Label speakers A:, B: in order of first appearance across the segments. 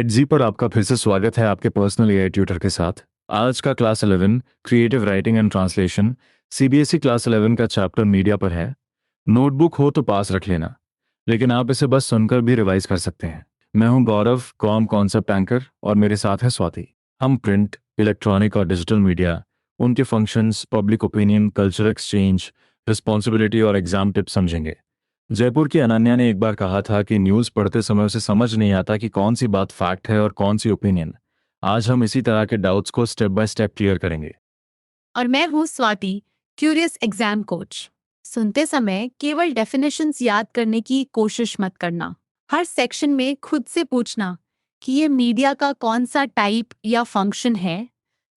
A: एडजी पर आपका फिर से स्वागत है आपके पर्सनल एआई ट्यूटर के साथ। आज का class 11 creative writing and translation CBSE class 11 का चैप्टर मीडिया पर है। नोटबुक हो तो पास रख लेना, लेकिन आप इसे बस सुनकर भी रिवाइज कर सकते हैं। मैं हूं गौरव, कॉम कॉन्सेप्ट एंकर, और मेरे साथ है स्वाति। हम प्रिंट, इलेक्ट्रॉनिक और डिजिटल मीडिया, उनके functions, public opinion, culture exchange, responsibility और एग्जाम टिप्स समझेंगे। जयपुर की अनन्या ने एक बार कहा था कि न्यूज़ पढ़ते समय उसे समझ नहीं आता कि कौन सी बात फैक्ट है और कौन सी ओपिनियन। आज हम इसी तरह के डाउट्स को स्टेप बाय स्टेप क्लियर करेंगे।
B: और मैं हूँ स्वाति, क्यूरियस एग्जाम कोच। सुनते समय केवल डेफिनेशंस याद करने की कोशिश मत करना। हर सेक्शन में खुद से पूछना कि ये मीडिया का कौन सा टाइप या फंक्शन है,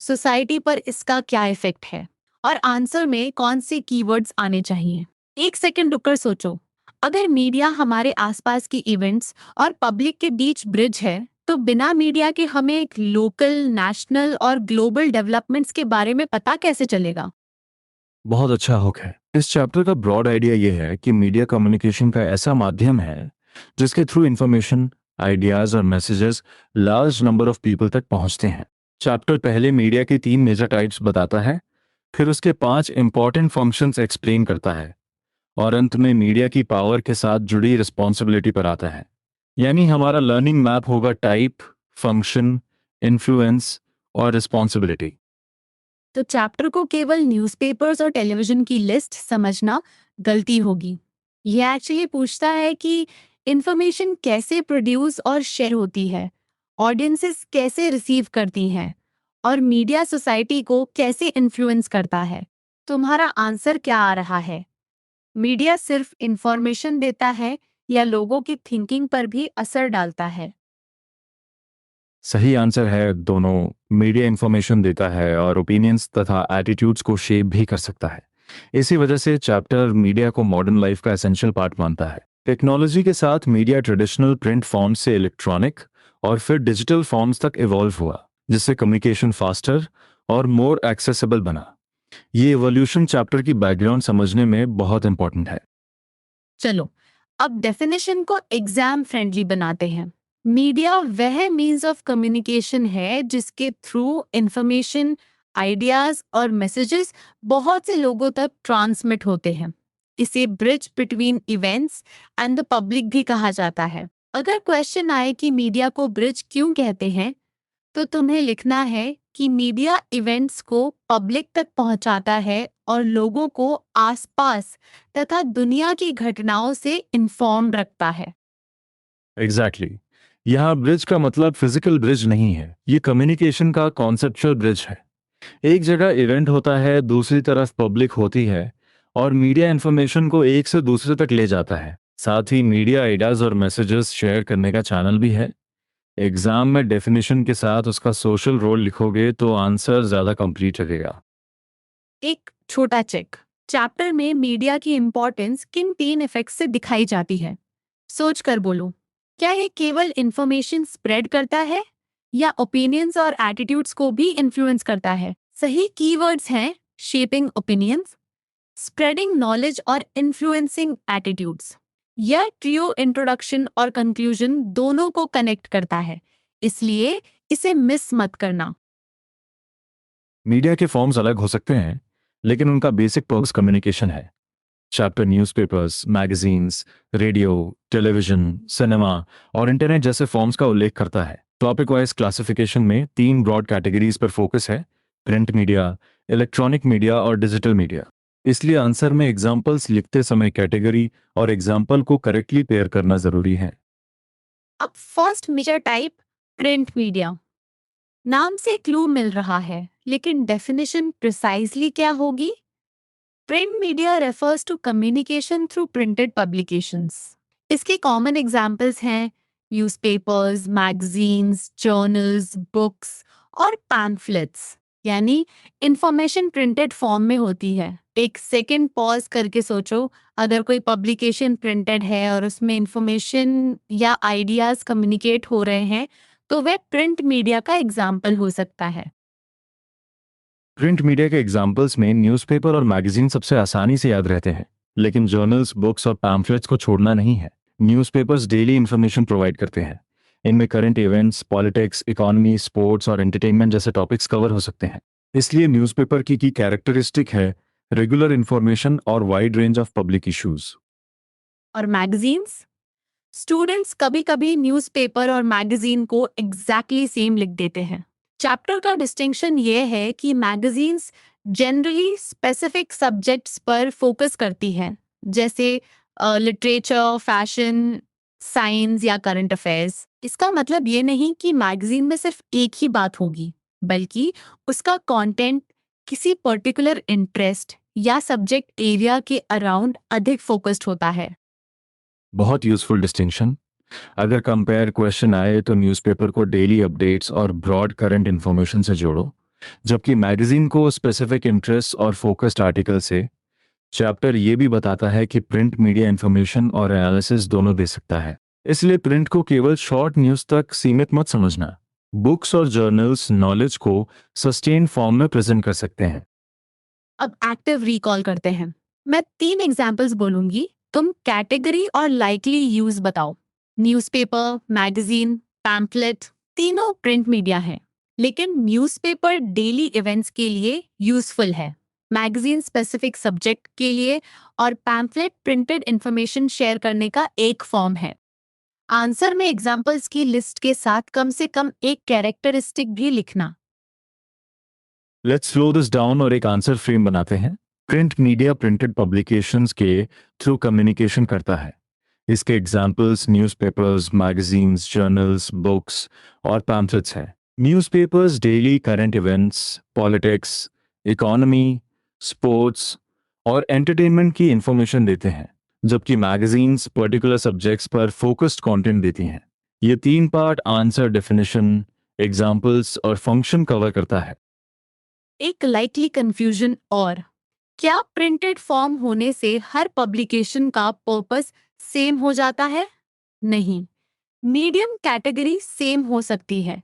B: सोसाइटी पर इसका क्या इफेक्ट है, और आंसर में कौन से कीवर्ड्स आने चाहिए। एक सेकंड रुककर सोचो, अगर मीडिया हमारे आसपास की इवेंट्स और पब्लिक के बीच ब्रिज है, तो बिना मीडिया के हमें एक लोकल, नेशनल और ग्लोबल डेवलपमेंट्स के बारे में पता कैसे चलेगा?
A: बहुत अच्छा हुक है। इस चैप्टर का ब्रॉड आइडिया ये है कि मीडिया कम्युनिकेशन का ऐसा माध्यम है जिसके थ्रू इंफॉर्मेशन, आइडियाज और messages large number of people तक पहुंचते हैं। चैप्टर पहले मीडिया की 3 मेजर टाइप्स बताता है, फिर उसके 5 इंपॉर्टेंट फंक्शंस एक्सप्लेन करता है, और अंत में मीडिया की पावर के साथ जुड़ी रिस्पॉन्सिबिलिटी पर आता है। यानी हमारा लर्निंग मैप होगा टाइप, फंक्शन, इन्फ्लुएंस और रिस्पॉन्सिबिलिटी।
B: तो चैप्टर को केवल न्यूज़पेपर्स और टेलीविजन की लिस्ट समझना गलती होगी। ये एक्चुअली पूछता है कि इंफॉर्मेशन कैसे प्रोड्यूस और शेयर होती है, ऑडियंसेस कैसे रिसीव करती हैं, और मीडिया सोसाइटी को कैसे इन्फ्लुएंस करता है। तुम्हारा आंसर क्या आ रहा है? मीडिया सिर्फ इंफॉर्मेशन देता है या लोगों की थिंकिंग पर भी असर डालता है?
A: सही आंसर है दोनों। मीडिया इंफॉर्मेशन देता है और ओपिनियंस तथा एटीट्यूड्स को शेप भी कर सकता है। इसी वजह से चैप्टर मीडिया को मॉडर्न लाइफ का एसेंशियल पार्ट मानता है। टेक्नोलॉजी के साथ मीडिया ट्रेडिशनल प्रिंट फॉर्म से इलेक्ट्रॉनिक और फिर डिजिटल फॉर्म्स तक इवॉल्व हुआ, जिससे कम्युनिकेशन फास्टर और मोर एक्सेसिबल बना। ये इवोल्यूशन चैप्टर की बैकग्राउंड समझने में बहुत इंपॉर्टेंट है।
B: चलो, अब डेफिनेशन को एग्जाम फ्रेंडली बनाते हैं। मीडिया वह मीन्स ऑफ कम्युनिकेशन है जिसके थ्रू इंफॉर्मेशन, आइडियाज और मैसेजेस बहुत से लोगों तक ट्रांसमिट होते हैं। इसे bridge between events and the public भी कहा जाता है। अगर क्वेश्चन आए कि मीडिया को ब्रिज क्यों कहते हैं, तो तुम्हें लिखना है कि मीडिया इवेंट्स को पब्लिक तक पहुंचाता है और लोगों को आसपास तथा दुनिया की घटनाओं से इन्फॉर्म रखता है।
A: एग्जैक्टली। यहाँ ब्रिज का मतलब फिजिकल ब्रिज नहीं है, ये कम्युनिकेशन का कॉन्सेप्चुअल ब्रिज है। एक जगह इवेंट होता है, दूसरी तरफ पब्लिक होती है, और मीडिया इंफॉर्मेशन को एक से दूसरे तक ले जाता है। साथ ही मीडिया आइडियाज और मैसेजेस शेयर करने का चैनल भी है। एग्जाम में डेफिनेशन के साथ उसका सोशल रोल लिखोगे तो आंसर ज्यादा कंप्लीट लगेगा।
B: एक छोटा चेक, चैप्टर में मीडिया की इंपॉर्टेंस किन 3 इफेक्ट्स से दिखाई जाती है? सोच कर बोलो, क्या ये केवल इंफॉर्मेशन स्प्रेड करता है या ओपिनियंस और एटीट्यूड्स को भी इन्फ्लुएंस करता है? सही कीवर्ड्स हैं शेपिंग ओपिनियंस, स्प्रेडिंग नॉलेज और इन्फ्लुएंसिंग एटीट्यूड्स। यह ट्रियो इंट्रोडक्शन और कंक्लूजन दोनों को कनेक्ट करता है, इसलिए इसे मिस मत करना।
A: मीडिया के फॉर्म्स अलग हो सकते हैं, लेकिन उनका बेसिक पर्पस कम्युनिकेशन है। Chapter newspapers, magazines, radio, television, cinema और इंटरनेट जैसे फॉर्म्स का उल्लेख करता है। टॉपिक वाइज क्लासिफिकेशन में 3 ब्रॉड कैटेगरीज पर फोकस है: प्रिंट मीडिया, इलेक्ट्रॉनिक मीडिया और डिजिटल मीडिया। इसलिए आंसर में एग्जाम्पल्स लिखते समय कैटेगरी और एग्जाम्पल को करेक्टली पेयर करना जरूरी है।
B: अब first major type, print media. नाम से क्लू मिल रहा है, लेकिन डेफिनेशन प्रिसाइजली क्या होगी? Print media refers to communication through printed publications. इसके कॉमन एग्जाम्पल्स हैं न्यूज़पेपर्स, मैगजीन्स, जर्नल्स, बुक्स और पैम्फलेट्स। यानी इंफॉर्मेशन प्रिंटेड फॉर्म में होती है। एक सेकंड पॉज करके सोचो, अगर कोई पब्लिकेशन प्रिंटेड है और उसमें इंफॉर्मेशन या आइडियाज कम्युनिकेट हो रहे हैं, तो वह प्रिंट मीडिया का एग्जाम्पल हो सकता है।
A: प्रिंट मीडिया के एग्जाम्पल्स में न्यूज़पेपर और मैगजीन सबसे आसानी से याद रहते हैं, लेकिन जर्नल्स, बुक्स और पैम्फलेट्स को छोड़ना नहीं है। न्यूज़पेपर्स डेली इंफॉर्मेशन प्रोवाइड करते हैं, इनमें current events, politics, economy, sports और एंटरटेनमेंट जैसे टॉपिक्स कवर हो सकते हैं। इसलिए न्यूज़पेपर की कैरेक्टरिस्टिक है रेगुलर इंफॉर्मेशन और wide range of public issues.
B: और मैगजीन्स, स्टूडेंट्स कभी-कभी न्यूज़पेपर और मैगजीन को एग्जैक्टली सेम लिख देते हैं। चैप्टर का डिस्टिंक्शन ये है कि मैगजीन्स जनरली स्पेसिफिक सब्जेक्ट्स पर फोकस करती हैं, जैसे लिटरेचर, फैशन, साइंस या करंट अफेयर्स। इसका मतलब ये नहीं कि मैगजीन में सिर्फ एक ही बात होगी, बल्कि उसका कंटेंट किसी पर्टिकुलर इंटरेस्ट या सब्जेक्ट एरिया के अराउंड अधिक फोकस्ड होता है।
A: बहुत यूजफुल डिस्टिंक्शन। अगर कंपेयर क्वेश्चन आए तो न्यूज़पेपर को डेली अपडेट्स और ब्रॉड करंट इन्फॉर्मेशन से जोड़ो, जबकि मैगजीन को स्पेसिफिक इंटरेस्ट और फोकस्ड आर्टिकल से। चैप्टर ये भी बताता है कि प्रिंट मीडिया इन्फॉर्मेशन और एनालिसिस दोनों दे सकता है, इसलिए प्रिंट को केवल शॉर्ट न्यूज़ तक सीमित मत समझना। बुक्स और जर्नल्स नॉलेज को सस्टेन फॉर्म में प्रेजेंट कर सकते हैं।
B: अब एक्टिव रिकॉल करते हैं। मैं 3 एग्जांपल्स बोलूंगी, तुम कैटेगरी और लाइकली यूज बताओ। न्यूज़पेपर, मैगजीन, पैम्फलेट, तीनों प्रिंट मीडिया है, लेकिन न्यूज़पेपर डेली इवेंट्स के लिए यूजफुल है, मैगजीन स्पेसिफिक सब्जेक्ट के लिए और पैम्फलेट प्रिंटेड इंफॉर्मेशन शेयर करने का एक फॉर्म है। आंसर में एग्जांपल्स की लिस्ट के साथ कम से कम एक कैरेक्टरिस्टिक भी लिखना।
A: लेट्स स्लो दिस डाउन और एक आंसर फ्रेम बनाते हैं। प्रिंट मीडिया प्रिंटेड पब्लिकेशंस के थ्रू कम्युनिकेशन करता है। इसके examples newspapers, magazines, journals, books और पैम्फलेट्स हैं। Newspapers daily current events, politics, economy, sports और एंटरटेनमेंट की इंफॉर्मेशन देते हैं, जबकि मैगजीन्स पर्टिकुलर सब्जेक्ट्स पर फोकस्ड कंटेंट देती हैं। ये तीन पार्ट आंसर, डेफिनेशन, एग्जाम्पल्स और फंक्शन कवर करता है।
B: एक लाइकली कंफ्यूजन और, क्या प्रिंटेड फॉर्म होने से हर पब्लिकेशन का पर्पस सेम हो जाता है? नहीं, मीडियम कैटेगरी सेम हो सकती है,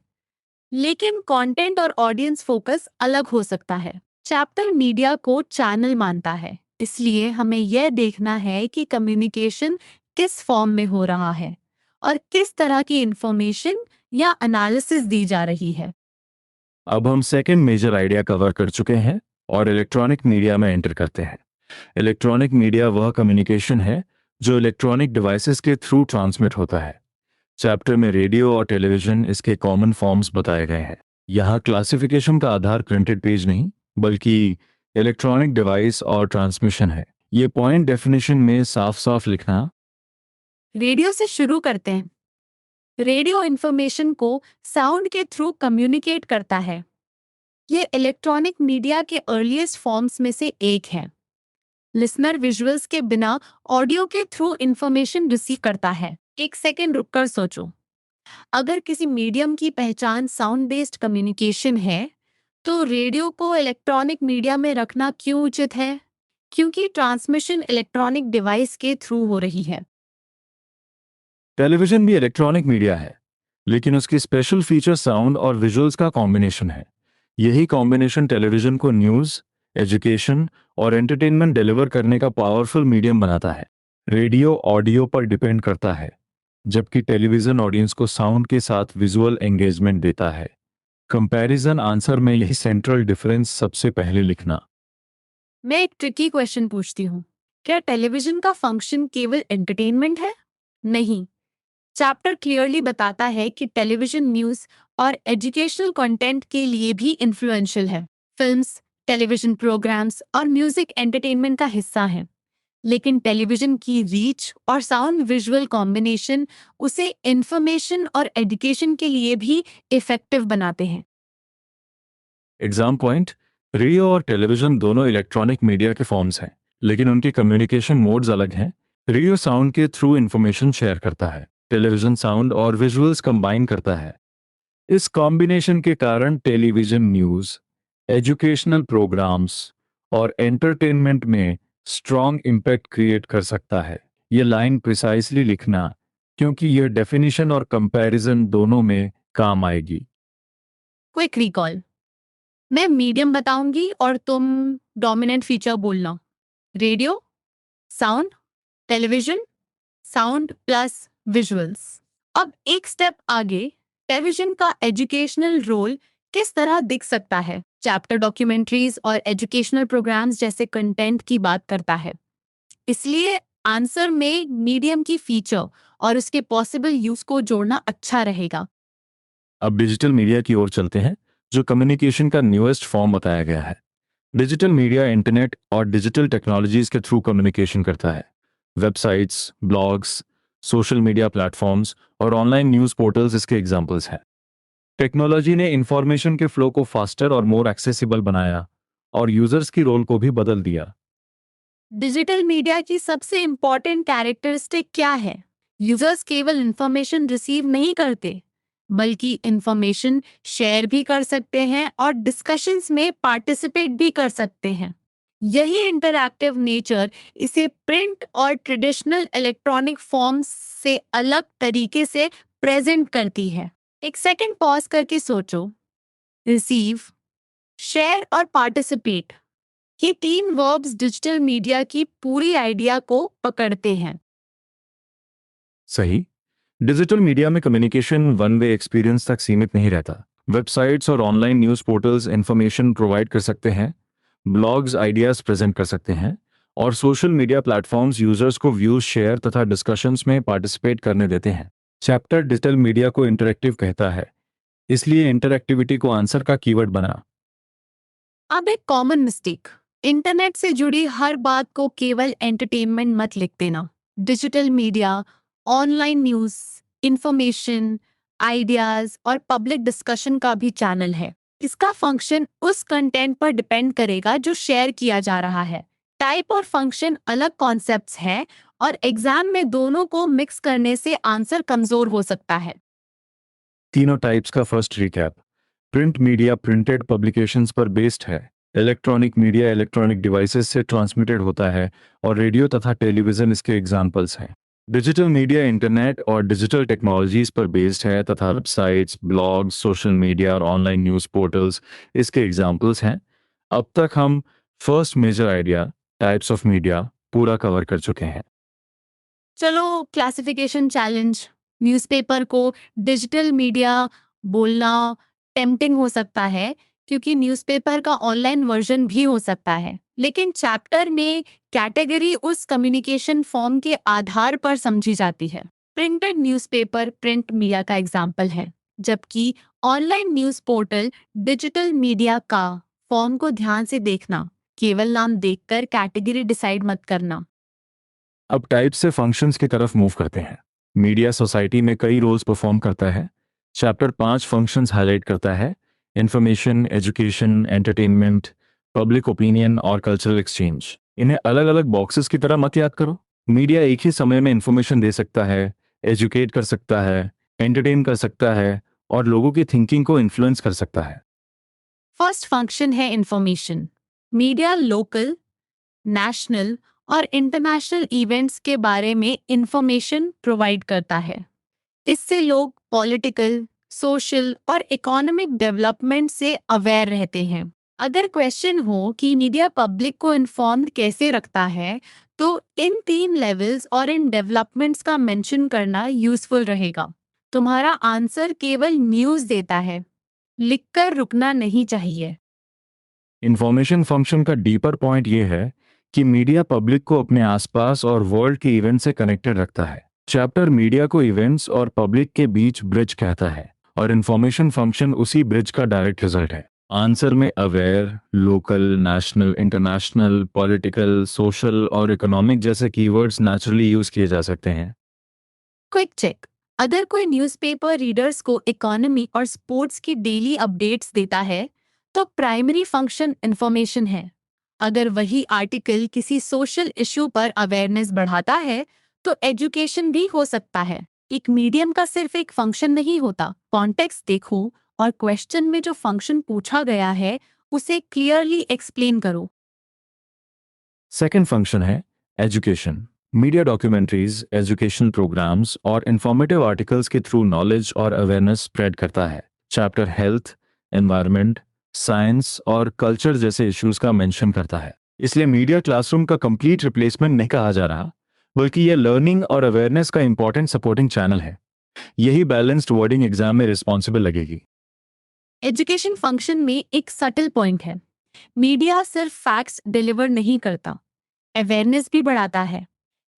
B: लेकिन कंटेंट और ऑडियंस फोकस अलग हो सकता है। चैप्टर मीडिया को चैनल मानता है, इसलिए हमें यह देखना है कि कम्युनिकेशन किस फॉर्म में हो रहा है और किस तरह की इंफॉर्मेशन या एनालिसिस दी जा रही है।
A: अब हम सेकंड मेजर आइडिया कवर कर चुके हैं और इलेक्ट्रॉनिक मीडिया में एंटर करते हैं। इलेक्ट्रॉनिक मीडिया वह कम्युनिकेशन है जो इलेक्ट्रॉनिक डिवाइसेस के थ्रू ट्रांसमिट होता है। चैप्टर में रेडियो और टेलीविजन इसके कॉमन फॉर्म्स बताए गए हैं। यहाँ क्लासिफिकेशन का आधार प्रिंटेड पेज नहीं, बल्कि इलेक्ट्रॉनिक डिवाइस और ट्रांसमिशन है। ये पॉइंट डेफिनेशन में साफ साफ लिखना।
B: रेडियो से शुरू करते हैं। रेडियो इंफॉर्मेशन को साउंड के थ्रू कम्युनिकेट करता है। ये इलेक्ट्रॉनिक मीडिया के अर्लीस्ट फॉर्म्स में से एक है। लिसनर विजुअल्स के बिना ऑडियो के थ्रू इंफॉर्मेशन रिसीव करता है। एक सेकेंड रुककर सोचो, अगर किसी मीडियम की पहचान साउंड बेस्ड कम्युनिकेशन है, तो रेडियो को इलेक्ट्रॉनिक मीडिया में रखना क्यों उचित है? क्योंकि ट्रांसमिशन इलेक्ट्रॉनिक डिवाइस के थ्रू हो रही है।
A: टेलीविजन भी इलेक्ट्रॉनिक मीडिया है, लेकिन उसकी स्पेशल फीचर साउंड और विजुअल्स का कॉम्बिनेशन है। यही कॉम्बिनेशन टेलीविजन को न्यूज़, एजुकेशन और एंटरटेनमेंट डिलीवर करने का पावरफुल मीडियम बनाता है। रेडियो ऑडियो पर डिपेंड करता है, जबकि टेलीविजन ऑडियंस को साउंड के साथ विजुअल एंगेजमेंट देता है। कंपैरिजन आंसर में यही सेंट्रल डिफरेंस सबसे पहले लिखना।
B: मैं एक ट्रिकी क्वेश्चन पूछती हूँ, क्या टेलीविजन का फंक्शन केवल एंटरटेनमेंट है? नहीं, चैप्टर क्लियरली बताता है कि टेलीविजन न्यूज़ और एजुकेशनल कंटेंट के लिए भी इन्फ्लुएंशियल है। फिल्म्स, टेलीविजन प्रोग्राम्स और म्यूजिक एंटरटेनमेंट का हिस्सा है, लेकिन टेलीविजन की रीच और साउंड विजुअल कॉम्बिनेशन उसे इंफॉर्मेशन और एजुकेशन के लिए भी इफेक्टिव बनाते हैं।
A: Exam point. रेडियो और टेलीविजन दोनों इलेक्ट्रॉनिक मीडिया के फॉर्म्स हैं, लेकिन उनके कम्युनिकेशन मोड्स अलग हैं। रेडियो साउंड के थ्रू इंफॉर्मेशन शेयर करता है, टेलीविजन साउंड और विजुअल्स कंबाइन करता है। इस कॉम्बिनेशन के कारण टेलीविजन न्यूज़, एजुकेशनल प्रोग्राम्स और एंटरटेनमेंट में स्ट्रॉन्ग इम्पैक्ट क्रिएट कर सकता है। ये लाइन प्रिसाइसली लिखना, क्योंकि यह डेफिनेशन और कंपैरिजन दोनों में काम आएगी।
B: क्विक रिकॉल, मैं मीडियम बताऊंगी और तुम डोमिनेंट फीचर बोलना। Radio, sound, television, sound plus visuals. अब एक स्टेप आगे, टेलीविजन का एजुकेशनल रोल किस तरह दिख सकता है? चैप्टर डॉक्यूमेंट्रीज और एजुकेशनल प्रोग्राम्स जैसे कंटेंट की बात करता है। इसलिए आंसर में मीडियम की फीचर और उसके पॉसिबल यूज को जोड़ना अच्छा रहेगा।
A: अब डिजिटल मीडिया की ओर चलते हैं, जो कम्युनिकेशन का न्यूएस्ट फॉर्म बताया गया है। डिजिटल मीडिया इंटरनेट और डिजिटल टेक्नोलॉजीज के थ्रू कम्युनिकेशन करता है। Websites, blogs, social media platforms और ऑनलाइन न्यूज़ पोर्टल्स इसके एग्जाम्पल्स हैं। टेक्नोलॉजी ने इंफॉर्मेशन के फ्लो को फास्टर और मोर एक्सेसिबल बनाया और यूजर्स की रोल को भी बदल दिया।
B: डिजिटल मीडिया की सबसे इंपॉर्टेंट कैरेक्टरिस्टिक क्या है? यूजर्स केवल इंफॉर्मेशन रिसीव नहीं करते, बल्कि इंफॉर्मेशन शेयर भी कर सकते हैं और डिस्कशंस में पार्टिसिपेट भी कर सकते हैं। यही इंटरैक्टिव नेचर इसे प्रिंट और ट्रेडिशनल इलेक्ट्रॉनिक फॉर्म्स से अलग तरीके से प्रेजेंट करती है। एक सेकंड पॉज करके सोचो। रिसीव, शेयर और पार्टिसिपेट, ये तीन वर्ब्स डिजिटल मीडिया की पूरी आइडिया को पकड़ते हैं।
A: सही। डिजिटल मीडिया में कम्युनिकेशन वन वे एक्सपीरियंस तक सीमित नहीं रहता। वेबसाइट्स और online news portals information provide कर सकते हैं, ब्लॉग्स आइडियाज प्रेजेंट कर सकते हैं और सोशल मीडिया प्लेटफॉर्म्स यूजर्स को व्यूज शेयर तथा डिस्कशंस में पार्टिसिपेट करने देते हैं। चैप्टर डिजिटल मीडिया को इंटरैक्टिव कहता है, इसलिए इंटरैक्टिविटी को आंसर का कीवर्ड बना।
B: अब एक कॉमन मिस्टेक, इंटरनेट से जुड़ी हर बात को केवल एंटरटेनमेंट मत लिख देना। Digital media, online news, information, ideas और पब्लिक डिस्कशन का भी चैनल है। इसका फंक्शन उस कंटेंट पर डिपेंड करेगा जो शेयर किया जा रहा है। टाइप और फंक्शन अलग कॉन्सेप्ट्स हैं और एग्जाम में दोनों को मिक्स करने से आंसर कमजोर हो सकता है।
A: तीनों टाइप्स का first recap. Print media printed publications पर बेस्ड है। इलेक्ट्रॉनिक मीडिया इलेक्ट्रॉनिक डिवाइसेस से ट्रांसमिटेड होता है और रेडियो तथा टेलीविजन इसके एग्जाम्पल्स हैं। डिजिटल मीडिया इंटरनेट और डिजिटल टेक्नोलॉजीज पर बेस्ड है तथा वेबसाइट्स, ब्लॉग्स, सोशल मीडिया और ऑनलाइन न्यूज़ पोर्टल्स इसके एग्जाम्पल्स हैं। अब तक हम first major idea, types of media, पूरा कवर कर चुके हैं।
B: चलो क्लासिफिकेशन चैलेंज। न्यूज़पेपर को डिजिटल मीडिया बोलना टेम्पटिंग हो सकता है, क्योंकि न्यूज़पेपर का ऑनलाइन वर्जन भी हो सकता है। लेकिन चैप्टर में कैटेगरी उस कम्युनिकेशन फॉर्म के आधार पर समझी जाती है। प्रिंटेड न्यूज़पेपर प्रिंट मीडिया का एग्जाम्पल है, जबकि online news portal digital media का। फॉर्म को ध्यान से देखना, केवल नाम देखकर कैटेगरी डिसाइड मत करना।
A: अब टाइप से फंक्शंस की तरफ मूव करते हैं। मीडिया सोसाइटी में कई रोल्स परफॉर्म करता है। चैप्टर 5 फंक्शंस हाईलाइट करता है: information, education, entertainment, public opinion और कल्चरल एक्सचेंज। इन्हें अलग अलग बॉक्सेस की तरह मत याद करो। मीडिया एक ही समय में इंफॉर्मेशन दे सकता है, एजुकेट कर सकता है, एंटरटेन कर सकता है और लोगों की थिंकिंग को इन्फ्लुएंस कर सकता है।
B: फर्स्ट फंक्शन है इंफॉर्मेशन। मीडिया लोकल, नेशनल और इंटरनेशनल इवेंट्स के बारे में इंफॉर्मेशन प्रोवाइड करता है। इससे लोग पॉलिटिकल, सोशल और इकोनॉमिक डेवलपमेंट से अवेयर रहते हैं। अगर क्वेश्चन हो कि मीडिया पब्लिक को इन्फॉर्म्ड कैसे रखता है, तो इन तीन लेवल्स और इन डेवलपमेंट्स का मेंशन करना यूजफुल रहेगा। तुम्हारा आंसर केवल न्यूज़ देता है, लिखकर रुकना नहीं चाहिए।
A: इंफॉर्मेशन फंक्शन का डीपर पॉइंट ये है कि मीडिया पब्लिक को अपने आसपास और वर्ल्ड के इवेंट से कनेक्टेड रखता है। चैप्टर मीडिया को इवेंट्स और पब्लिक के बीच ब्रिज कहता है और इंफॉर्मेशन फंक्शन उसी ब्रिज का डायरेक्ट रिजल्ट है। आंसर में aware, local, national, international, political, social और इकोनॉमिक जैसे कीवर्ड्स नेचुरली यूज किए जा सकते हैं।
B: क्विक चेक, अगर कोई न्यूज़पेपर रीडर्स को इकोनॉमी और स्पोर्ट्स की डेली अपडेट्स देता है, तो प्राइमरी फंक्शन इंफॉर्मेशन है। अगर वही आर्टिकल किसी सोशल इशू पर अवेयरनेस बढ़ाता है, तो एजुकेशन भी हो सकता है। एक मीडियम का सिर्फ एक फंक्शन नहीं होता। कॉन्टेक्स्ट देखो और क्वेश्चन में जो फंक्शन पूछा गया है उसे क्लियरली एक्सप्लेन करो।
A: सेकेंड फंक्शन है education. Media documentaries, educational programmes और इंफॉर्मेटिव आर्टिकल्स के थ्रू नॉलेज और अवेयरनेस स्प्रेड करता है। चैप्टर हेल्थ, एनवायरनमेंट, साइंस और कल्चर जैसे इश्यूज का मेंशन करता है। इसलिए मीडिया क्लासरूम का कंप्लीट रिप्लेसमेंट नहीं कहा जा रहा, बल्कि यह लर्निंग और अवेयरनेस का इंपॉर्टेंट सपोर्टिंग चैनल है। यही बैलेंस्ड वर्डिंग एग्जाम में रिस्पॉन्सिबल लगेगी।
B: एजुकेशन फंक्शन में एक सटल पॉइंट है। मीडिया सिर्फ फैक्ट्स डिलीवर नहीं करता, अवेयरनेस भी बढ़ाता है।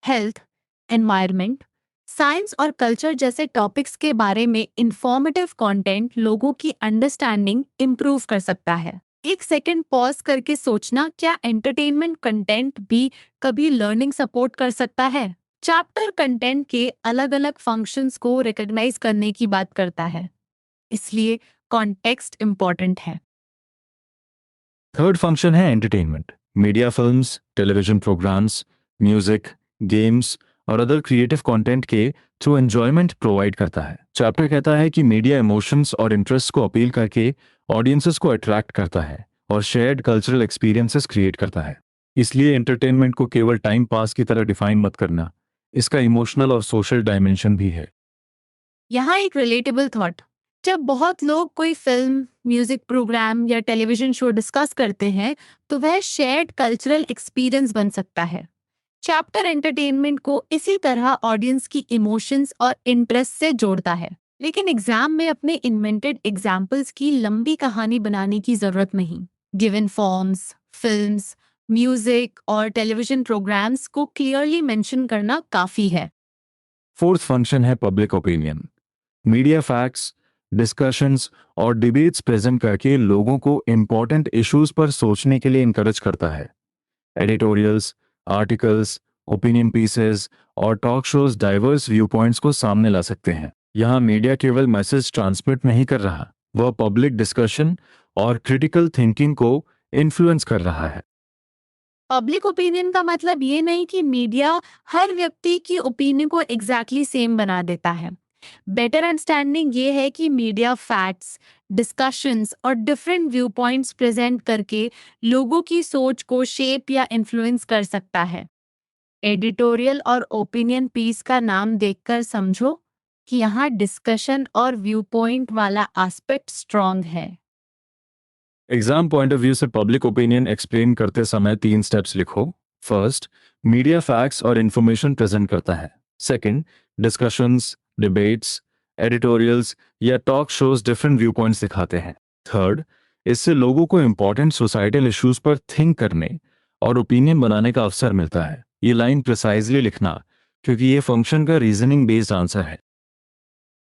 B: हेल्थ, एनवायरनमेंट, साइंस और कल्चर जैसे टॉपिक्स के बारे में इंफॉर्मेटिव कंटेंट लोगों की अंडरस्टैंडिंग इंप्रूव कर सकता है। एक सेकंड पॉज करके सोचना, क्या एंटरटेनमेंट कंटेंट भी कभी लर्निंग सपोर्ट कर सकता है? चैप्टर कंटेंट के अलग अलग फंक्शंस को रिकॉग्नाइज करने की बात करता है, इसलिए कॉन्टेक्स्ट इंपॉर्टेंट है।
A: थर्ड फंक्शन है entertainment. Media films, television programmes, music, games और अदर क्रिएटिव कंटेंट के थ्रू एंजॉयमेंट प्रोवाइड करता है। चैप्टर कहता है कि मीडिया इमोशंस और इंटरेस्ट को अपील करके ऑडियंसेस को अट्रैक्ट करता है और शेयर्ड कल्चरल एक्सपीरियंसेस क्रिएट करता है। इसलिए एंटरटेनमेंट को केवल टाइम पास की तरह डिफाइन मत करना, इसका इमोशनल और सोशल डायमेंशन भी है।
B: यहाँ एक रिलेटेबल थॉट। जब बहुत लोग कोई फिल्म, म्यूजिक प्रोग्राम या टेलीविजन शो डिस्कस करते हैं, तो वह शेयर्ड कल्चरल एक्सपीरियंस बन सकता है। चैप्टर एंटरटेनमेंट को इसी तरह ऑडियंस की इमोशंस और इंटरेस्ट से जोड़ता है। लेकिन एग्जाम में अपने इन्वेंटेड एग्जाम्पल्स की लंबी कहानी बनाने की जरूरत नहीं। गिवन फॉर्म्स, फिल्म्स, म्यूजिक और टेलीविजन प्रोग्राम्स को क्लियरली मेंशन करना काफी है।
A: फोर्थ फंक्शन है public opinion. Media facts, discussions और डिबेट्स प्रेजेंट करके लोगों को इंपॉर्टेंट इश्यूज पर सोचने के लिए इनकरेज करता है। एडिटोरियल्स, आर्टिकल्स, ओपिनियन पीसेस और talk shows diverse view points को सामने ला सकते हैं। यहाँ मीडिया केवल मैसेज ट्रांसमिट नहीं कर रहा, वह पब्लिक डिस्कशन और क्रिटिकल थिंकिंग को इन्फ्लुएंस कर रहा है।
B: पब्लिक ओपिनियन का मतलब ये नहीं कि मीडिया हर व्यक्ति की ओपिनियन को एग्जैक्टली सेम बना देता है। बेटर अंडरस्टैंडिंग ये है कि मीडिया फैक्ट्स, डिस्कशंस और डिफरेंट व्यू पॉइंट्स प्रेजेंट करके लोगों की सोच को शेप या इन्फ्लुएंस कर सकता है। एडिटोरियल और ओपिनियन पीस का नाम देखकर समझो कि यहाँ डिस्कशन और व्यू पॉइंट वाला एस्पेक्ट स्ट्रॉन्ग है।
A: एग्जाम पॉइंट ऑफ व्यू से पब्लिक ओपिनियन एक्सप्लेन करते समय 3 स्टेप्स लिखो। फर्स्ट, मीडिया फैक्ट्स और इंफॉर्मेशन प्रेजेंट करता है। सेकंड, डिस्कशंस, डिबेट्स, एडिटोरियल्स या talk shows different view points दिखाते हैं। थर्ड, इससे लोगों को इंपॉर्टेंट सोसाइटल इश्यूज पर थिंक करने और ओपिनियन बनाने का अवसर मिलता है। ये लाइन प्रिसाइजली लिखना, क्योंकि ये फंक्शन का रीजनिंग बेस्ड आंसर है।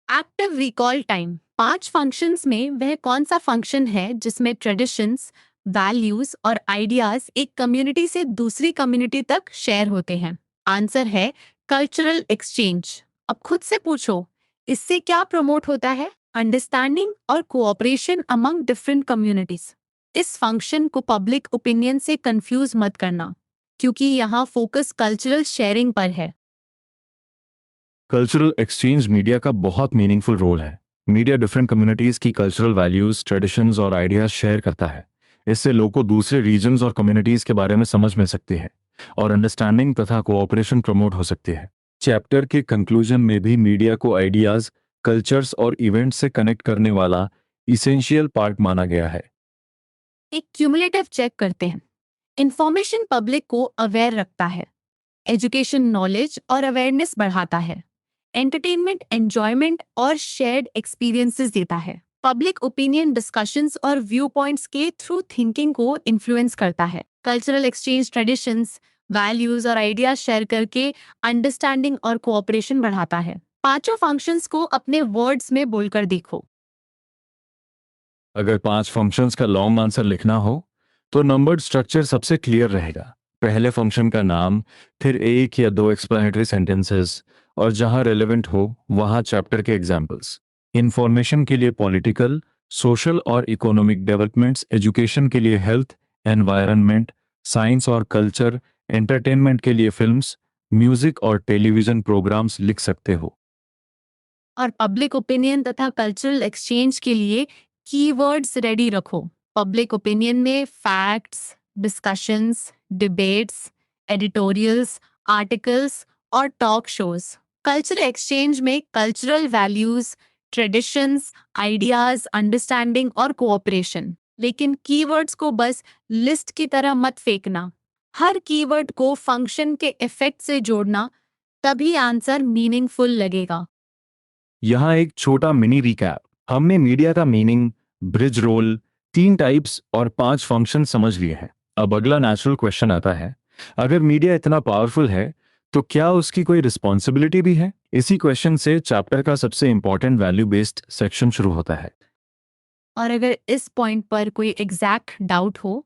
B: Active recall time. 5 फंक्शंस में वह कौन सा फंक्शन है जिसमें ट्रेडिशंस, वैल्यूज और आइडियाज एक कम्युनिटी से दूसरी कम्युनिटी तक शेयर होते हैं? आंसर है कल्चरल एक्सचेंज। अब खुद से पूछो, इससे क्या प्रमोट होता है? अंडरस्टैंडिंग और कोऑपरेशन अमंग डिफरेंट कम्युनिटीज। इस फंक्शन को पब्लिक ओपिनियन से कंफ्यूज मत करना, क्योंकि यहाँ फोकस कल्चरल शेयरिंग पर है।
A: कल्चरल एक्सचेंज मीडिया का बहुत मीनिंगफुल रोल है। मीडिया डिफरेंट कम्युनिटीज की कल्चरल वैल्यूज, ट्रेडिशंस और आइडियाज शेयर करता है। इससे लोगों को दूसरे रीजन्स और कम्युनिटीज के बारे में समझ मिल सकती है और अंडरस्टैंडिंग तथा कोऑपरेशन प्रमोट हो सकती है। चैप्टर के कंक्लूजन में भी मीडिया को आइडियाज, कल्चर्स और इवेंट्स से कनेक्ट करने वाला इसेंशियल पार्ट माना गया है।
B: एक क्यूमुलेटिव चेक करते हैं। इंफॉर्मेशन पब्लिक को अवेयर रखता है, एजुकेशन नॉलेज और अवेयरनेस बढ़ाता है, एंटरटेनमेंट एंजॉयमेंट और शेयर्ड एक्सपीरियंसेस देता है, पब्लिक ओपिनियन डिस्कशंस और व्यू पॉइंट्स के थ्रू थिंकिंग को इन्फ्लुएंस करता है, कल्चरल एक्सचेंज ट्रेडिशंस, वैल्यूज और आइडियाज शेयर करके अंडरस्टैंडिंग और कोऑपरेशन बढ़ाता है। पांचों फंक्शंस को अपने वर्ड्स में बोलकर देखो।
A: अगर 5 फंक्शंस का लॉन्ग आंसर लिखना हो तो नंबर्ड स्ट्रक्चर सबसे क्लियर रहेगा। पहले फंक्शन का नाम, फिर 1 या 2 एक्सप्लेनेटरी सेंटेंसेस और जहां रेलेवेंट हो वहां चैप्टर के एग्जाम्पल्स। इंफॉर्मेशन के लिए पॉलिटिकल, सोशल और इकोनॉमिक डेवलपमेंट्स, एजुकेशन के लिए हेल्थ, एनवायरनमेंट, साइंस और कल्चर, एंटरटेनमेंट के लिए फिल्म्स, म्यूजिक और टेलीविजन प्रोग्राम्स लिख सकते हो।
B: और पब्लिक ओपिनियन तथा कल्चरल एक्सचेंज के लिए कीवर्ड्स रेडी रखो। पब्लिक ओपिनियन में facts, discussions, debates, editorials, articles और टॉक शोज। कल्चरल एक्सचेंज में cultural values, traditions, ideas, understanding और कोऑपरेशन। लेकिन कीवर्ड्स को बस लिस्ट की तरह मत फेंकना। हर कीवर्ड को फंक्शन के इफेक्ट से जोड़ना, तभी आंसर मीनिंगफुल लगेगा।
A: यहाँ एक छोटा मिनी रिकैप। हमने मीडिया का मीनिंग, ब्रिज रोल, 3 टाइप्स और 5 फंक्शन समझ लिए हैं। अब अगला नेचुरल क्वेश्चन आता है, अगर मीडिया इतना पावरफुल है तो क्या उसकी कोई रिस्पॉन्सिबिलिटी भी है? इसी क्वेश्चन से चैप्टर का सबसे इंपॉर्टेंट वैल्यू बेस्ड सेक्शन शुरू होता है।
B: और अगर इस पॉइंट पर कोई एग्जैक्ट डाउट हो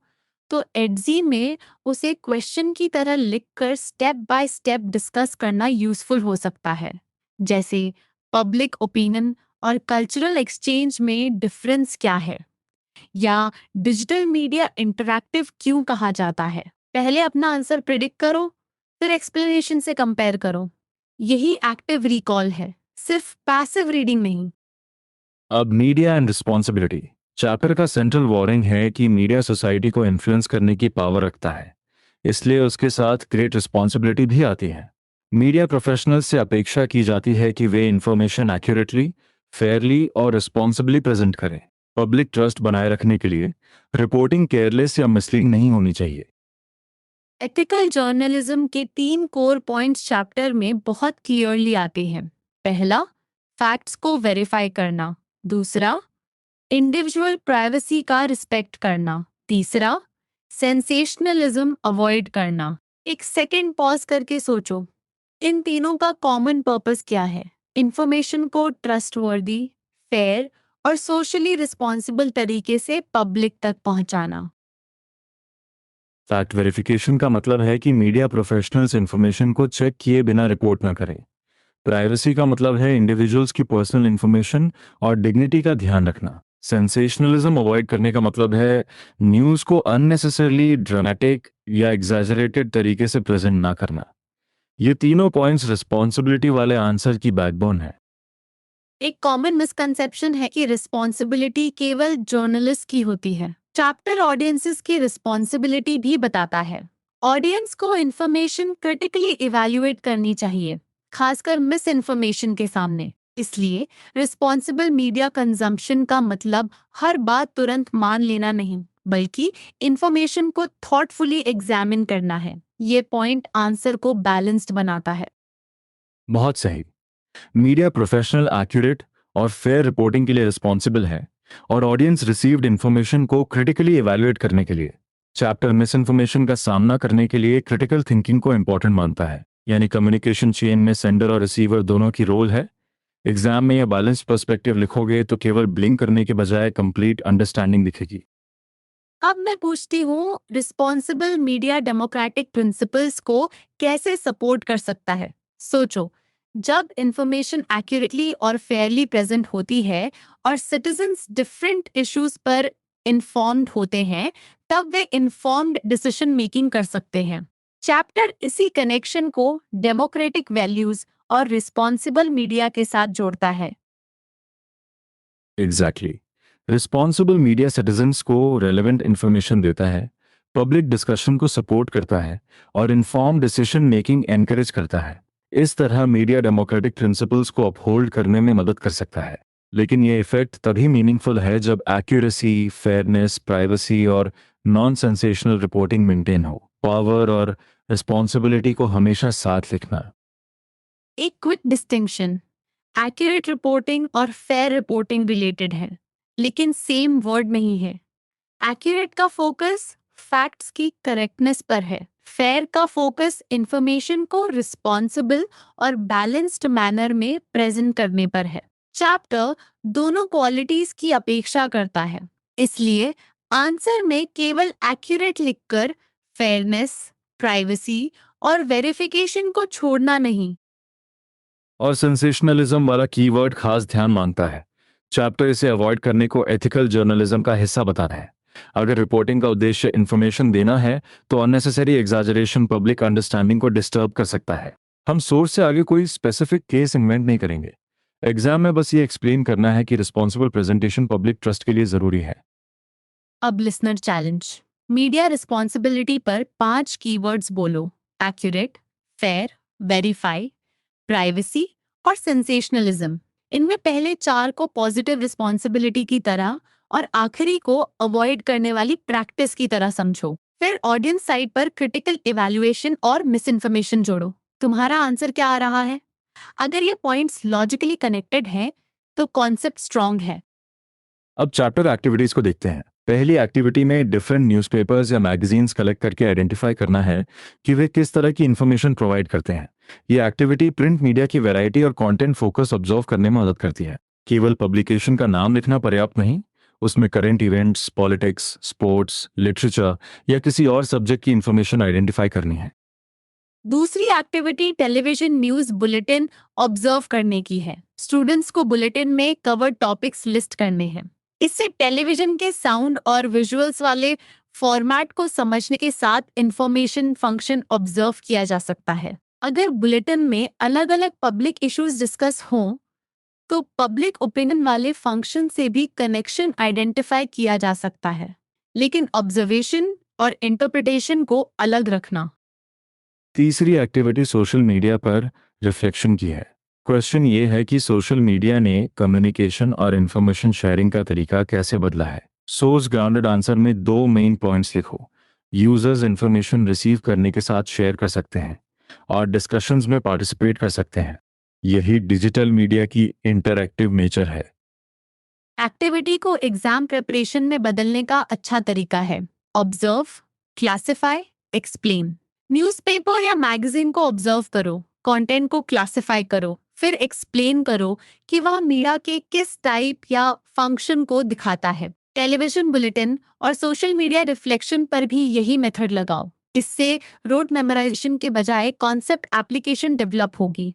B: तो एडजी में उसे क्वेश्चन की तरह लिखकर स्टेप बाय स्टेप डिस्कस करना यूजफुल हो सकता है। जैसे पब्लिक ओपिनियन और कल्चरल एक्सचेंज में डिफरेंस क्या है, या डिजिटल मीडिया इंटरैक्टिव क्यों कहा जाता है। पहले अपना आंसर प्रिडिक्ट करो, फिर एक्सप्लेनेशन से कंपेयर करो। यही एक्टिव रिकॉल है, सिर्फ पैसिव रीडिंग नहीं।
A: अब मीडिया एंड रिस्पॉन्सिबिलिटी। चैप्टर का सेंट्रल वॉरिंग है कि मीडिया सोसाइटी को इन्फ्लुएंस करने की पावर रखता है, इसलिए उसके साथ ग्रेट रिस्पॉन्सिबिलिटी भी आती है। मीडिया प्रोफेशनल्स से अपेक्षा की जाती है कि वे इंफॉर्मेशन एक्यूरेटली, फेयरली और रिस्पॉन्सिबली प्रेजेंट करें। पब्लिक ट्रस्ट बनाए रखने के लिए रिपोर्टिंग केयरलेस या मिसलीडिंग नहीं होनी चाहिए।
B: एथिकल जर्नलिज्म के 3 कोर पॉइंट्स चैप्टर में बहुत क्लियरली आते हैं। पहला, फैक्ट्स को वेरीफाई करना। दूसरा, इंडिविजुअल प्राइवेसी का रिस्पेक्ट करना। तीसरा, सेंसेशनलिज्म अवॉइड करना। एक सेकंड पॉज करके सोचो, इन तीनों का कॉमन पर्पस क्या है? इंफॉर्मेशन को ट्रस्टवर्दी, फेयर और सोशली रिस्पॉन्सिबल तरीके से पब्लिक तक पहुंचाना।
A: फैक्ट वेरिफिकेशन का मतलब है कि मीडिया प्रोफेशनल्स इंफॉर्मेशन को चेक किए बिना रिपोर्ट न करें। प्राइवेसी का मतलब है इंडिविजुअल्स की पर्सनल इंफॉर्मेशन और डिग्निटी का ध्यान रखना। सेंसेशनलिज्म अवॉइड करने का मतलब है न्यूज़ को अननेसेसरली ड्रामेटिक या एग्जैजरेटेड तरीके से प्रेजेंट ना करना। ये तीनों पॉइंट्स रिस्पॉन्सिबिलिटी वाले आंसर की बैकबोन है।
B: एक कॉमन मिसकंसेप्शन है कि रिस्पॉन्सिबिलिटी केवल जर्नलिस्ट की होती है। चैप्टर ऑडियंसेस की रिस्पॉन्सिबिलिटी भी बताता है। ऑडियंस को इंफॉर्मेशन क्रिटिकली इवैल्यूएट करनी चाहिए, खासकर मिस इन्फॉर्मेशन के सामने। इसलिए रिस्पॉन्सिबल मीडिया कंजम्पशन का मतलब हर बात तुरंत मान लेना नहीं, बल्कि इंफॉर्मेशन को थॉटफुली एग्जामिन करना है। ये पॉइंट आंसर को बैलेंस्ड बनाता है।
A: बहुत सही। मीडिया प्रोफेशनल एक्यूरेट और फेयर रिपोर्टिंग के लिए रिस्पॉन्सिबल है, और ऑडियंस रिसीव्ड इंफॉर्मेशन को क्रिटिकली इवैल्यूएट करने के लिए। चैप्टर मिस इन्फॉर्मेशन का सामना करने के लिए क्रिटिकल थिंकिंग को इंपॉर्टेंट मानता है, यानी कम्युनिकेशन चेन में सेंडर और रिसीवर दोनों की रोल है। एग्जाम में यह बैलेंस पर्सपेक्टिव लिखोगे तो केवल ब्लिंक करने के बजाय कंप्लीट अंडरस्टैंडिंग दिखेगी।
B: अब मैं पूछती हूँ, रिस्पॉन्सिबल मीडिया डेमोक्रेटिक प्रिंसिपल्स को कैसे सपोर्ट कर सकता है? सोचो, जब इंफॉर्मेशन एक्यूरेटली और फेयरली प्रेजेंट होती है और सिटीजन्स डिफरेंट इश्यूज पर इन्फॉर्म्ड होते हैं, तब वे इन्फॉर्म्ड डिसीजन मेकिंग कर सकते हैं। चैप्टर इसी कनेक्शन को डेमोक्रेटिक वैल्यूज और रिस्पॉन्सिबल मीडिया के साथ जोड़ता है।
A: एग्जैक्टली। रिस्पॉन्सिबल मीडिया सिटीजन्स को रेलेवेंट इंफॉर्मेशन देता है, पब्लिक डिस्कशन को सपोर्ट करता है और इन्फॉर्म डिसीजन मेकिंग एनकरेज करता है। इस तरह मीडिया डेमोक्रेटिक प्रिंसिपल्स को अपहोल्ड करने में मदद कर सकता है। लेकिन ये इफेक्ट तभी मीनिंगफुल है जब एक्यूरेसी, फेयरनेस, प्राइवेसी और नॉन सेंसेशनल रिपोर्टिंग मेंटेन हो। पावर और रिस्पॉन्सिबिलिटी को हमेशा साथ लिखना।
B: एक क्विक डिस्टिंक्शन, एक्यूरेट रिपोर्टिंग और फेयर रिपोर्टिंग रिलेटेड है, लेकिन सेम वर्ड नहीं है। एक्यूरेट का फोकस फैक्ट्स की करेक्टनेस पर है, फेयर का फोकस इंफॉर्मेशन को रिस्पॉन्सिबल और बैलेंस्ड मैनर में प्रेजेंट करने पर है। चैप्टर दोनों क्वालिटीज की अपेक्षा करता है, इसलिए आंसर में केवल एक्यूरेट लिखकर फेयरनेस, प्राइवेसी और वेरिफिकेशन को छोड़ना नहीं।
A: और सेंसेशनलिज्म वाला कीवर्ड खास ध्यान मांगता है। चैप्टर इसे अवॉइड करने को एथिकल जर्नलिज्म का हिस्सा बताना है। अगर रिपोर्टिंग का उद्देश्य इन्फॉर्मेशन देना है तो अननेसेसरी एग्जैजरेशन पब्लिक अंडरस्टैंडिंग को डिस्टर्ब कर सकता है। हम सोर्स से आगे कोई स्पेसिफिक केस इन्वेंट नहीं करेंगे। एग्जाम में बस ये एक्सप्लेन करना है कि रिस्पॉन्सिबल प्रेजेंटेशन पब्लिक ट्रस्ट के लिए जरूरी है।
B: अब लिसनर चैलेंज, मीडिया रिस्पॉन्सिबिलिटी पर 5 कीवर्ड्स बोलो। एक्यूरेट, फेयर, वेरीफाई, प्राइवेसी और सेंसेशनलिज्म। इनमें पहले 4 को पॉजिटिव रिस्पॉन्सिबिलिटी की तरह और आखिरी को अवॉइड करने वाली प्रैक्टिस की तरह समझो। फिर ऑडियंस साइड पर क्रिटिकल इवैल्यूएशन और मिस इन्फॉर्मेशन जोड़ो। तुम्हारा आंसर क्या आ रहा है? अगर ये पॉइंट्स लॉजिकली कनेक्टेड हैं तो कॉन्सेप्ट स्ट्रॉन्ग है।
A: अब चैप्टर एक्टिविटीज को देखते हैं। पहली एक्टिविटी में डिफरेंट न्यूज़पेपर्स या मैगजीन्स कलेक्ट करके आइडेंटिफाई करना है कि वे किस तरह की इंफॉर्मेशन प्रोवाइड करते हैं। ये एक्टिविटी प्रिंट मीडिया की वैरायटी और कंटेंट फोकस ऑब्जर्व करने में मदद करती है। केवल पब्लिकेशन का नाम लिखना पर्याप्त नहीं, उसमें current events, politics, sports, literature या किसी और सब्जेक्ट की इंफॉर्मेशन आइडेंटिफाई करनी है।
B: दूसरी activity television news bulletin observe करने की है। स्टूडेंट्स को बुलेटिन में कवर्ड टॉपिक्स लिस्ट करने हैं। इससे टेलीविजन के साउंड और विजुअल्स वाले फॉर्मेट को समझने के साथ इंफॉर्मेशन फंक्शन ऑब्जर्व किया जा सकता है। अगर बुलेटिन में अलग अलग पब्लिक इश्यूज डिस्कस हों तो पब्लिक ओपिनियन वाले फंक्शन से भी कनेक्शन आइडेंटिफाई किया जा सकता है, लेकिन ऑब्जर्वेशन और इंटरप्रिटेशन को अलग रखना।
A: तीसरी एक्टिविटी सोशल मीडिया पर रिफ्लेक्शन की है। क्वेश्चन ये है कि सोशल मीडिया ने कम्युनिकेशन और इंफॉर्मेशन शेयरिंग का तरीका कैसे बदला है। सोर्स ग्राउंडेड आंसर में 2 मेन पॉइंट्स लिखो। यूजर्स इंफॉर्मेशन रिसीव करने के साथ शेयर कर सकते हैं और डिस्कशंस में पार्टिसिपेट कर सकते हैं। यही डिजिटल मीडिया की इंटरैक्टिव नेचर है।
B: एक्टिविटी को एग्जाम प्रिपरेशन में बदलने का अच्छा तरीका है। Observe, classify, explain. न्यूज़पेपर या मैगजीन को ऑब्जर्व करो, कंटेंट को क्लासिफाई करो, फिर एक्सप्लेन करो कि वह मीडिया के किस टाइप या फंक्शन को दिखाता है। टेलीविजन बुलेटिन और सोशल मीडिया रिफ्लेक्शन पर भी यही मेथड लगाओ। इससे रोड मेमोराइजेशन के बजाय कॉन्सेप्ट एप्लीकेशन डेवलप होगी।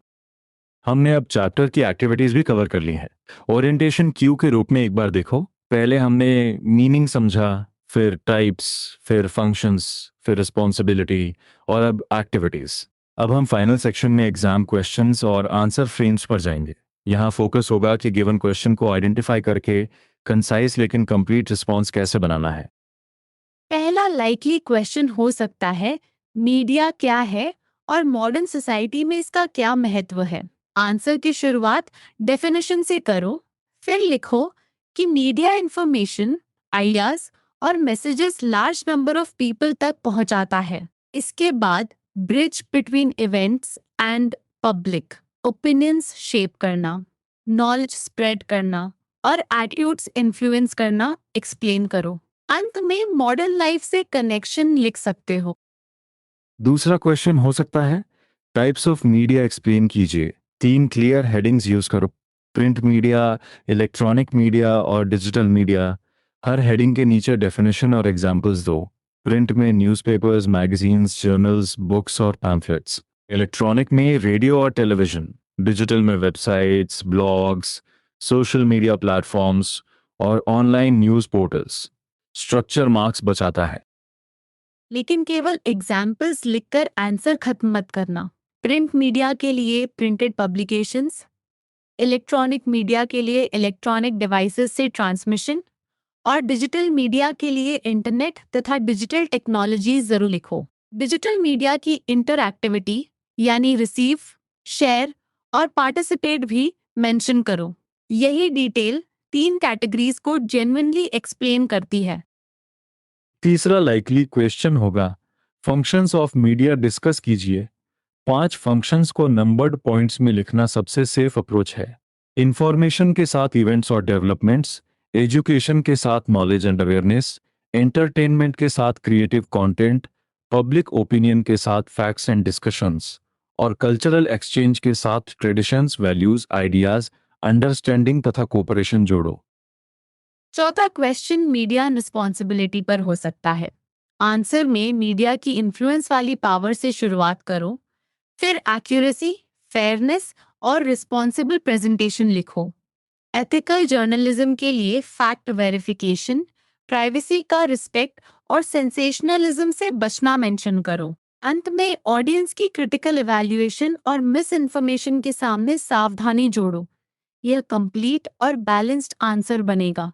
A: हमने अब चैप्टर की एक्टिविटीज भी कवर कर ली है। ओरिएंटेशन क्यू के रूप में एक बार देखो। पहले हमने मीनिंग समझा, फिर टाइप्स, फिर फंक्शंस, फिर रिस्पॉन्सिबिलिटी और अब एक्टिविटीज। अब हम फाइनल सेक्शन में एग्जाम क्वेश्चंस और आंसर फ्रेम्स पर जाएंगे। यहाँ फोकस होगा कि गिवन क्वेश्चन को आइडेंटिफाई करके कंसाइज लेकिन कंप्लीट रिस्पॉन्स कैसे बनाना है।
B: पहला लाइकली क्वेश्चन हो सकता है, मीडिया क्या है और मॉडर्न सोसाइटी में इसका क्या महत्व है। आंसर की शुरुआत डेफिनेशन से करो, फिर लिखो कि मीडिया इंफॉर्मेशन, आइडियाज और messages large number of people तक पहुंचाता है। इसके बाद bridge between events and public, opinions shape करना, नॉलेज स्प्रेड करना और एटीट्यूड्स इन्फ्लुएंस करना एक्सप्लेन करो। अंत में मॉडर्न लाइफ से कनेक्शन लिख सकते हो।
A: दूसरा क्वेश्चन हो सकता है, टाइप्स ऑफ मीडिया एक्सप्लेन कीजिए। 3 क्लियर हेडिंग्स यूज करो। प्रिंट मीडिया, इलेक्ट्रॉनिक मीडिया और डिजिटल मीडिया। हर हेडिंग के नीचे डेफिनेशन और एग्जांपल्स दो। प्रिंट में न्यूज़पेपर्स, मैगजीन्स, जर्नल्स, बुक्स और पैम्फलेट्स। इलेक्ट्रॉनिक में रेडियो और टेलीविजन। डिजिटल में websites, blogs, social media platforms और online news portals. Structure marks बचाता है।
B: लेकिन केवल एग्जाम्पल्स लिखकर आंसर खत्म मत करना। प्रिंट मीडिया के लिए प्रिंटेड पब्लिकेशंस, इलेक्ट्रॉनिक मीडिया के लिए इलेक्ट्रॉनिक डिवाइसेस से ट्रांसमिशन और डिजिटल मीडिया के लिए इंटरनेट तथा डिजिटल टेक्नोलॉजी जरूर लिखो। डिजिटल मीडिया की इंटरएक्टिविटी यानी रिसीव, शेयर और पार्टिसिपेट भी मेंशन करो। यही डिटेल 3 कैटेगरीज को जेन्युइनली एक्सप्लेन करती है।
A: तीसरा लाइकली क्वेश्चन होगा, फंक्शंस ऑफ मीडिया डिस्कस कीजिए। 5 फंक्शंस को नंबर्ड पॉइंट्स में लिखना सबसे सेफ अप्रोच है। इंफॉर्मेशन के साथ इवेंट्स और डेवलपमेंट्स, एजुकेशन के साथ नॉलेज एंड अवेयरनेस, एंटरटेनमेंट के साथ क्रिएटिव कंटेंट, पब्लिक ओपिनियन के साथ फैक्ट्स एंड डिस्कशंस और कल्चरल एक्सचेंज के साथ ट्रेडिशंस, वैल्यूज, आइडियाज, अंडरस्टैंडिंग तथा कोऑपरेशन जोड़ो।
B: चौथा क्वेश्चन मीडिया रिस्पॉन्सिबिलिटी पर हो सकता है। आंसर में मीडिया की इन्फ्लुएंस वाली पावर से शुरुआत करो, फिर एक्यूरेसी, फेयरनेस और रिस्पॉन्सिबल प्रेजेंटेशन लिखो। एथिकल जर्नलिज्म के लिए फैक्ट वेरिफिकेशन, प्राइवेसी का रिस्पेक्ट और सेंसेशनलिज्म से बचना मेंशन करो। अंत में ऑडियंस की क्रिटिकल इवैल्यूएशन और मिस इन्फॉर्मेशन के सामने सावधानी जोड़ो। यह कंप्लीट और बैलेंस्ड आंसर बनेगा।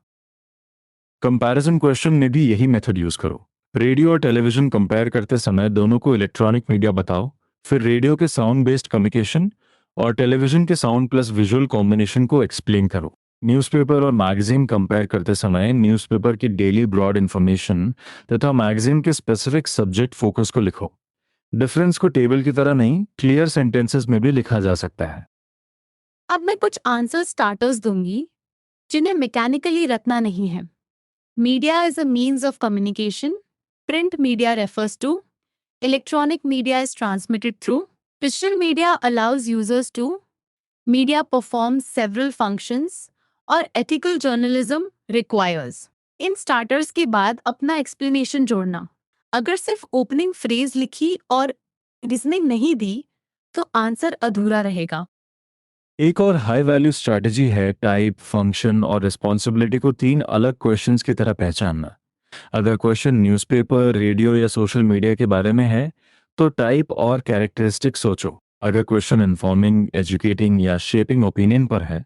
A: कंपैरिजन क्वेश्चन में भी यही मेथड यूज करो। रेडियो और टेलीविजन कंपेयर करते समय दोनों को इलेक्ट्रॉनिक मीडिया बताओ, फिर रेडियो के साउंड बेस्ड कम्युनिकेशन और टेलीविजन के साउंड प्लस विजुअल कॉम्बिनेशन को एक्सप्लेन करो। न्यूज़पेपर और मैगजीन कंपेयर करते समय न्यूज़पेपर की डेली ब्रॉड इंफॉर्मेशन तथा मैगजीन के स्पेसिफिक सब्जेक्ट फोकस को लिखो। डिफरेंस को टेबल की तरह नहीं, क्लियर सेंटेंसेस में भी लिखा जा सकता है।
B: अब मैं कुछ आंसर स्टार्टर्स दूंगी जिन्हें मैकेनिकली रखना नहीं है। Media is a means of communication. Print media refers to. Electronic media is transmitted through. Digital media allows users to. Media performs several functions. और ethical journalism requires. In starters के बाद अपना explanation जोड़ना। अगर सिर्फ ओपनिंग फ्रेज लिखी और reasoning नहीं दी तो आंसर अधूरा रहेगा।
A: एक और हाई वैल्यू स्ट्रैटेजी है टाइप, फंक्शन और रिस्पॉन्सिबिलिटी को 3 अलग क्वेश्चंस की तरह पहचानना। अगर क्वेश्चन न्यूज़पेपर, रेडियो या सोशल मीडिया के बारे में है तो टाइप और कैरेक्टरिस्टिक सोचो। अगर क्वेश्चन इन्फॉर्मिंग, एजुकेटिंग या शेपिंग ओपिनियन पर है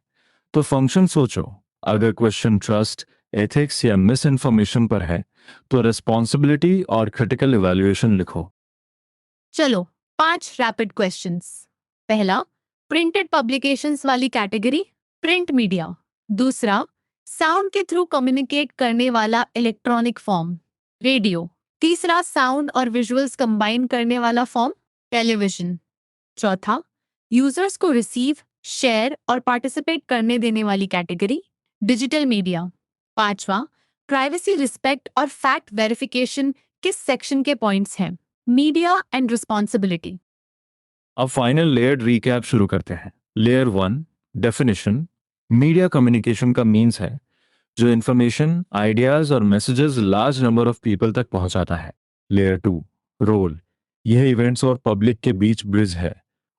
A: तो फंक्शन सोचो। अगर क्वेश्चन ट्रस्ट, एथिक्स या मिस इन्फॉर्मेशन पर है तो रिस्पॉन्सिबिलिटी और क्रिटिकल इवैल्यूएशन लिखो।
B: चलो 5 रैपिड क्वेश्चंस। पहला, प्रिंटेड पब्लिकेशंस वाली कैटेगरी, प्रिंट मीडिया। दूसरा, साउंड के थ्रू कम्युनिकेट करने वाला इलेक्ट्रॉनिक फॉर्म, रेडियो। तीसरा, साउंड और विजुअल्स कंबाइन करने वाला फॉर्म, टेलीविजन। चौथा, यूजर्स को रिसीव, शेयर और पार्टिसिपेट करने देने वाली कैटेगरी, डिजिटल मीडिया। पांचवा, प्राइवेसी रिस्पेक्ट और फैक्ट वेरिफिकेशन किस सेक्शन के पॉइंट्स हैं, मीडिया एंड रिस्पॉन्सिबिलिटी।
A: अब फाइनल लेयर्ड रिकैप शुरू करते हैं। Layer 1, definition. मीडिया कम्युनिकेशन का मीन्स है जो इंफॉर्मेशन, आइडियाज और messages large number of people तक पहुंचाता है। Layer 2, role. यह इवेंट्स और पब्लिक के बीच ब्रिज है,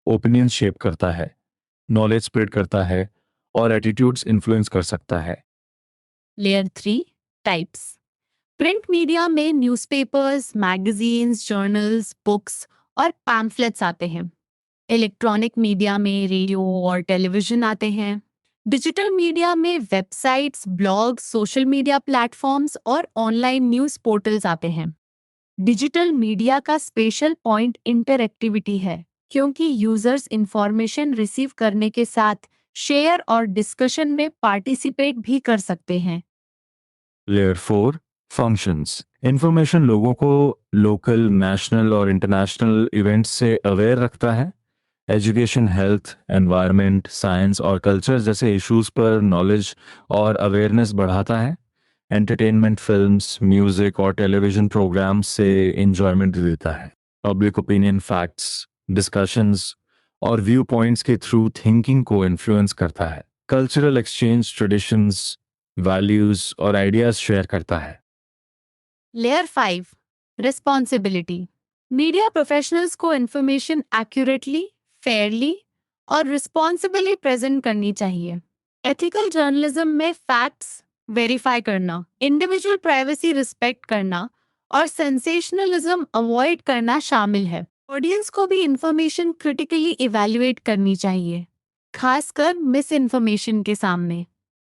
A: ओपिनियन शेप करता है, नॉलेज स्प्रेड करता है और एटीट्यूड्स इन्फ्लुएंस कर सकता है।
B: Layer 3, types. प्रिंट मीडिया में न्यूज़पेपर्स, मैगजीन्स, जर्नल्स, बुक्स और पैम्फलेट्स आते हैं। इलेक्ट्रॉनिक मीडिया में रेडियो और टेलीविजन आते हैं। डिजिटल मीडिया में websites, blogs, social media platforms और ऑनलाइन न्यूज़ पोर्टल्स आते हैं। डिजिटल मीडिया का स्पेशल पॉइंट इंटरएक्टिविटी है, क्योंकि यूजर्स इंफॉर्मेशन रिसीव करने के साथ शेयर और डिस्कशन में पार्टिसिपेट भी कर सकते हैं।
A: Layer 4, functions. इंफॉर्मेशन लोगों को लोकल, नेशनल और इंटरनेशनल इवेंट्स से अवेयर रखता है। एजुकेशन, हेल्थ, एनवायरनमेंट, साइंस और कल्चर जैसे इश्यूज पर नॉलेज और अवेयरनेस बढ़ाता है। एंटरटेनमेंट, फिल्म्स, म्यूजिक और टेलीविजन प्रोग्राम्स से एंजॉयमेंट देता है। पब्लिक ओपिनियन, फैक्ट्स, डिस्कशंस और व्यू पॉइंट्स के थ्रू थिंकिंग को इन्फ्लुएंस करता है। कल्चरल एक्सचेंज, ट्रेडिशंस, वैल्यूज और आइडियाज शेयर करता है।
B: Layer 5, responsibility. मीडिया प्रोफेशनल्स को इंफॉर्मेशन एक्यूरेटली, फेयरली और रिस्पॉन्सिबली प्रेजेंट करनी चाहिए। एथिकल जर्नलिज्म में फैक्ट्स वेरीफाई करना, इंडिविजुअल प्राइवेसी रिस्पेक्ट करना और सेंसेशनलिज्म अवॉइड करना शामिल है। ऑडियंस को भी इंफॉर्मेशन क्रिटिकली इवैल्यूएट करनी चाहिए, खासकर मिस इन्फॉर्मेशन के सामने।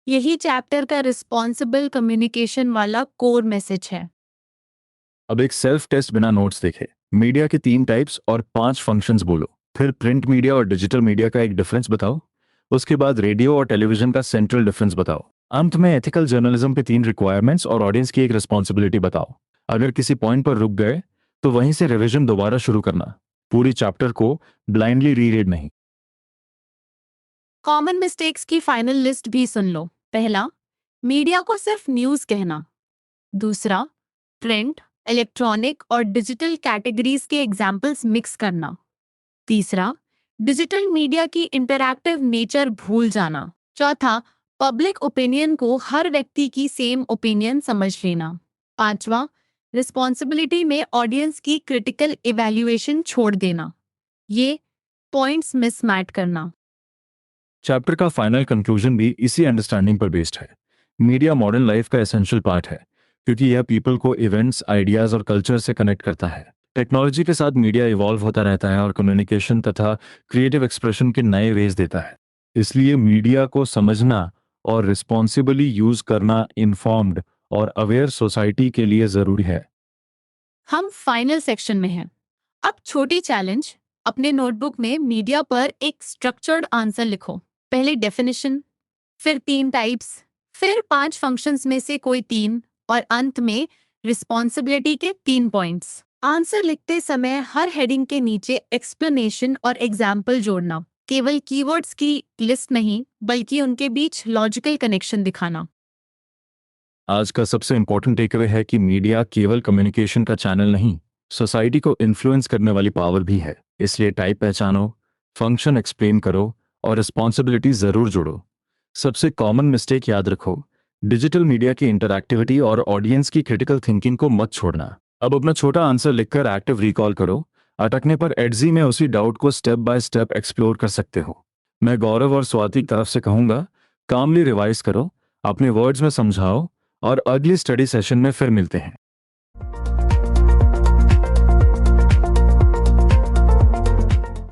B: यही चैप्टर का रिस्पॉन्सिबल कम्युनिकेशन वाला कोर मैसेज है।
A: अब एक सेल्फ टेस्ट बिना नोट्स देखे मीडिया के 3 टाइप्स और 5 फंक्शंस बोलो। फिर प्रिंट मीडिया और डिजिटल मीडिया का एक डिफरेंस बताओ। उसके बाद रेडियो और टेलीविजन का सेंट्रल डिफरेंस बताओ। अंत में एथिकल जर्नलिज्म पे 3 रिक्वायरमेंट्स और ऑडियंस की एक रिस्पॉन्सिबिलिटी बताओ। अगर किसी पॉइंट पर रुक गए तो वहीं से रिवीजन दोबारा शुरू करना, पूरी चैप्टर को ब्लाइंडली रीरीड नहीं।
B: कॉमन मिस्टेक्स की फाइनल लिस्ट भी सुन लो। पहला, मीडिया को सिर्फ न्यूज़ कहना। दूसरा, प्रिंट, इलेक्ट्रॉनिक और डिजिटल कैटेगरीज के एग्जाम्पल्स मिक्स करना। तीसरा, डिजिटल मीडिया की इंटरैक्टिव नेचर भूल जाना। चौथा, पब्लिक ओपिनियन को हर व्यक्ति की सेम ओपिनियन समझ लेना। पांचवा, रिस्पॉन्सिबिलिटी में ऑडियंस की क्रिटिकल इवैल्यूएशन छोड़ देना। ये पॉइंट्स मिसमैच करना।
A: चैप्टर का फाइनल कंक्लूजन भी इसी अंडरस्टैंडिंग पर बेस्ड है। मीडिया मॉडर्न लाइफ का एसेंशियल पार्ट है क्योंकि यह पीपल को इवेंट्स, आइडियाज और कल्चर से कनेक्ट करता है। टेक्नोलॉजी के साथ मीडिया इवॉल्व होता रहता है और कम्युनिकेशन तथा क्रिएटिव एक्सप्रेशन के नए वेज देता है। इसलिए मीडिया को समझना और रिस्पॉन्सिबली यूज करना इन्फॉर्म्ड और अवेयर सोसाइटी के लिए जरूरी है।
B: हम फाइनल सेक्शन में हैं। अब छोटी चैलेंज, अपने नोटबुक में मीडिया पर एक स्ट्रक्चर्ड आंसर लिखो। पहले डेफिनेशन, फिर 3 टाइप्स, फिर 5 फंक्शंस में से कोई 3 और अंत में रिस्पॉन्सिबिलिटी के 3 पॉइंट्स। आंसर लिखते समय हर हेडिंग के नीचे एक्सप्लेनेशन और एग्जाम्पल जोड़ना। केवल कीवर्ड्स की लिस्ट नहीं बल्कि उनके बीच लॉजिकल कनेक्शन दिखाना।
A: आज का सबसे इंपॉर्टेंट टेकअवे है कि मीडिया केवल कम्युनिकेशन का चैनल नहीं, सोसाइटी को इन्फ्लुएंस करने वाली पावर भी है। इसलिए टाइप पहचानो, फंक्शन एक्सप्लेन करो और रिस्पॉन्सिबिलिटी जरूर जोड़ो। सबसे कॉमन मिस्टेक याद रखो, डिजिटल मीडिया की इंटरैक्टिविटी और ऑडियंस की क्रिटिकल थिंकिंग को मत छोड़ना। अब अपना छोटा आंसर लिखकर एक्टिव रिकॉल करो। अटकने पर एडजी में उसी डाउट को स्टेप बाय स्टेप एक्सप्लोर कर सकते हो। मैं गौरव और स्वाति की तरफ से कहूंगा, कामली रिवाइज करो, अपने वर्ड्स में समझाओ और अगली स्टडी सेशन में फिर मिलते हैं।